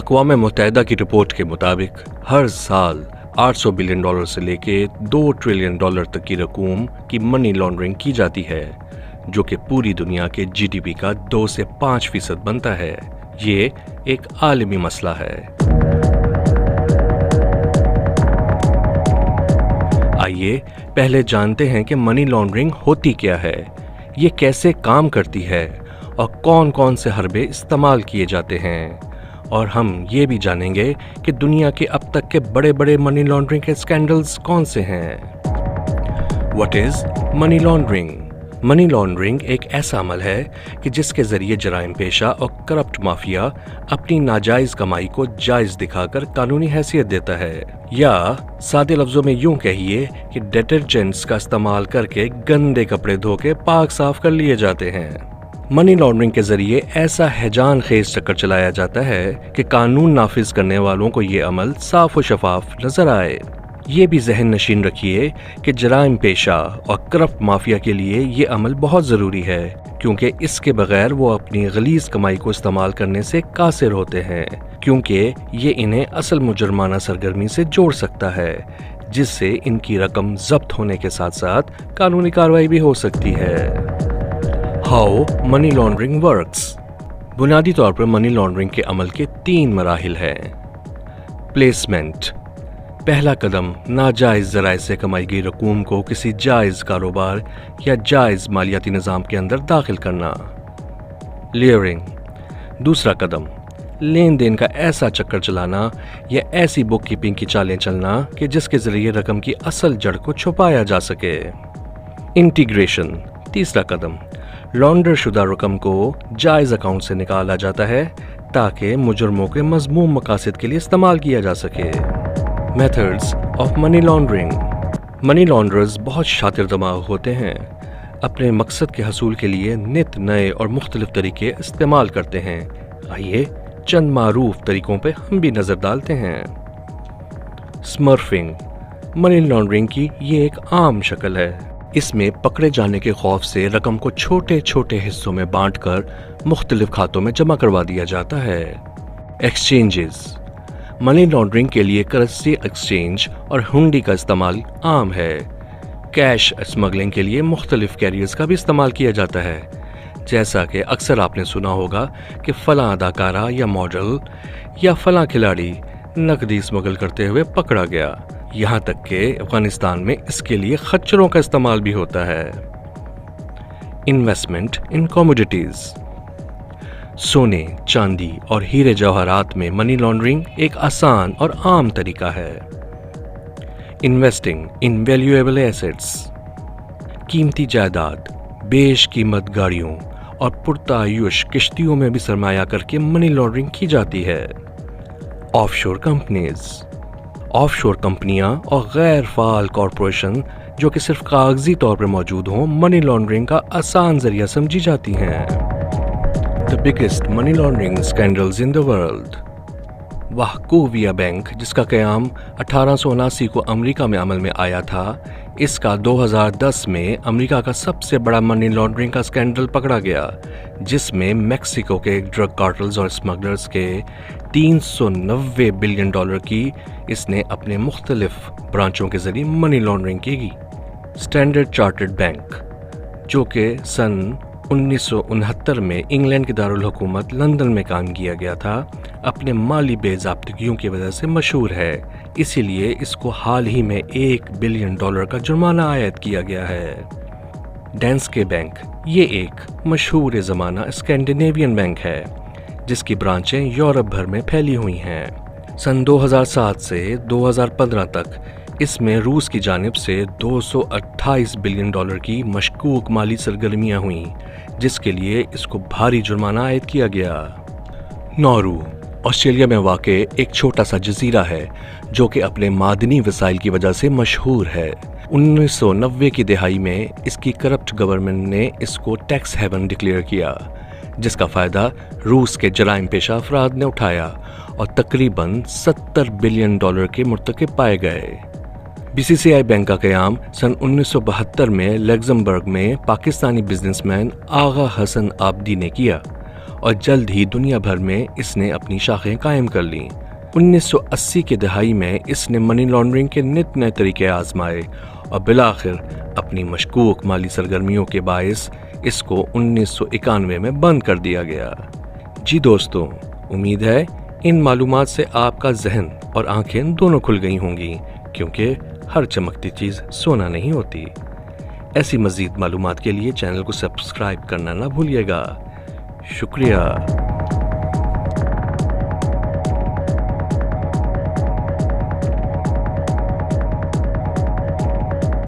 अक़वाम मुत्तहिदा की रिपोर्ट के मुताबिक हर साल 800 बिलियन डॉलर से लेके 2 ट्रिलियन डॉलर तक की रकूम की मनी लॉन्ड्रिंग की जाती है, जो कि पूरी दुनिया के जीडीपी का 2 से 5% बनता है। ये एक आलमी मसला है। आइए पहले जानते हैं कि मनी लॉन्ड्रिंग होती क्या है, ये कैसे काम करती है और कौन कौन से हरबे इस्तेमाल किए जाते हैं। और हम ये भी जानेंगे कि दुनिया के अब तक के बड़े बड़े मनी लॉन्ड्रिंग के स्कैंडल्स कौन से हैं। What is money laundering? Money laundering एक ऐसा अमल है कि जिसके जरिए जराइम पेशा और करप्ट माफिया अपनी नाजायज कमाई को जायज दिखाकर कानूनी हैसियत देता है, या सादे लफ्जों में यूं कहिए कि डिटर्जेंट्स का इस्तेमाल करके गंदे कपड़े धो के पाक साफ कर लिए जाते हैं। मनी लॉन्ड्रिंग के जरिए ऐसा हैजान खेज चक्कर चलाया जाता है कि कानून नाफिज करने वालों को ये अमल साफ और शफाफ नजर आए। ये भी जहन नशीन रखिए कि जराइम पेशा और करप्ट माफिया के लिए ये अमल बहुत ज़रूरी है, क्योंकि इसके बगैर वो अपनी गलीज कमाई को इस्तेमाल करने से कासिर होते हैं, क्योंकि ये इन्हें असल मुजरमाना सरगर्मी से जोड़ सकता है, जिससे इनकी रकम जब्त होने के साथ साथ कानूनी कार्रवाई भी हो सकती है। How many laundering works? बुनियादी तौर पर मनी लॉन्ड्रिंग के अमल के 3 मराहिल हैं। प्लेसमेंट, पहला कदम नाजायज ज़राए से कमाई गई रकूम को किसी जायज़ कारोबार या जायज़ मालियाती निज़ाम के अंदर दाखिल करना। लेयरिंग, दूसरा कदम लेन देन का ऐसा चक्कर चलाना या ऐसी बुक कीपिंग की चालें चलना कि जिसके ज़रिए रकम की असल जड़ को छुपाया जा सके। इंटीग्रेशन, तीसरा कदम लॉन्डर शुदा रकम को जायज़ अकाउंट से निकाला जाता है ताकि मुजरमों के मज़मूम मकासद के लिए इस्तेमाल किया जा सके। Methods of money laundering. Money launderers बहुत शातिर दिमाग होते हैं, अपने मकसद के हसूल के लिए नित नए और मुख्तलिफ तरीके इस्तेमाल करते हैं। आइए चंद मारूफ तरीकों पे हम भी नज़र डालते हैं। स्मर्फिंग, मनी लॉन्ड्रिंग की ये एक आम शक्ल है। इसमें पकड़े जाने के खौफ से रकम को छोटे छोटे हिस्सों में बांटकर मुख्तलिफ खातों में जमा करवा दिया जाता है। एक्सचेंजेस, मनी लॉन्ड्रिंग के लिए करेंसी एक्सचेंज और हुंडी का इस्तेमाल आम है। कैश स्मगलिंग के लिए मुख्तलिफ कैरियर्स का भी इस्तेमाल किया जाता है, जैसा कि अक्सर आपने सुना होगा कि फलां अदाकारा या मॉडल या फलां खिलाड़ी नकदी स्मगल करते हुए पकड़ा गया। यहाँ तक कि अफगानिस्तान में इसके लिए खच्चरों का इस्तेमाल भी होता है। इन्वेस्टमेंट इन कमोडिटीज, सोने, चांदी और हीरे जवाहरात में मनी लॉन्ड्रिंग एक आसान और आम तरीका है। इन्वेस्टिंग इन वैल्यूएबल एसेट्स, कीमती जायदाद, बेशकीमत गाड़ियों और पुरतायुश किश्तियों में भी सरमाया करके मनी लॉन्ड्रिंग की जाती है। ऑफशोर कंपनीज, ऑफशोर कंपनियां और गैर फाल कॉरपोरेशन जो कि सिर्फ कागजी तौर पर मौजूद हों, मनी लॉन्ड्रिंग का आसान जरिया समझी जाती हैं। The biggest money laundering scandals in the world. Wachovia bank, जिसका क़याम 1879 को अमेरिका में अमल में आया था, इसका 2010 में अमेरिका का सबसे बड़ा मनी लॉन्ड्रिंग का स्कैंडल पकड़ा गया, जिसमें मेक्सिको के ड्रग कार्टल्स और स्मगलर्स के 390 बिलियन डॉलर की इसने अपने मुख्तलिफ ब्रांचों के जरिए मनी लॉन्ड्रिंग की। स्टैंडर्ड चार्टर्ड बैंक, जो कि सन 1969 में इंग्लैंड के दारुल हुकूमत लंदन में कायम किया गया था, अपने माली बेज़ाब्तगियों की वजह से मशहूर है, इसीलिए इसको हाल ही में $1 बिलियन का जुर्माना आयद किया गया है। डैंस्के बैंक, ये एक मशहूर ज़माना स्कैंडिनेवियन बैंक है, जिसकी ब्रांचें यूरोप भर में फैली हुई हैं। सन 2007 से 2015 तक इसमें रूस की जानिब से $228 बिलियन की मशकूक माली सरगर्मियां हुई, जिसके लिए इसको भारी जुर्माना आयद किया गया। नौरू ऑस्ट्रेलिया में वाक़े एक छोटा सा जजीरा है जो कि अपने मादनी वसाइल की वजह से मशहूर है। 1990 की दिहाई में इसकी करप्ट गवर्नमेंट ने इसको टैक्स हेवन डिक्लेयर किया, जिसका फ़ायदा रूस के जराइम पेशा अफराद ने उठाया और तकरीबन $70 बिलियन के मुर्तकिब पाए गए। बीसीसीआई बैंक का क़याम सन 1972 में लग्जमबर्ग में पाकिस्तानी बिजनेसमैन आगा हसन आबदी ने किया اور جلد ہی دنیا بھر میں اس نے اپنی شاخیں قائم کر لیں۔ 1980 کے دہائی میں اس نے منی لانڈرنگ کے نت نئے طریقے آزمائے اور بالآخر اپنی مشکوک مالی سرگرمیوں کے باعث اس کو 1991 میں بند کر دیا گیا۔ جی دوستو، امید ہے ان معلومات سے آپ کا ذہن اور آنکھیں دونوں کھل گئی ہوں گی، کیونکہ ہر چمکتی چیز سونا نہیں ہوتی۔ ایسی مزید معلومات کے لیے چینل کو سبسکرائب کرنا نہ بھولیے گا۔ شکریہ۔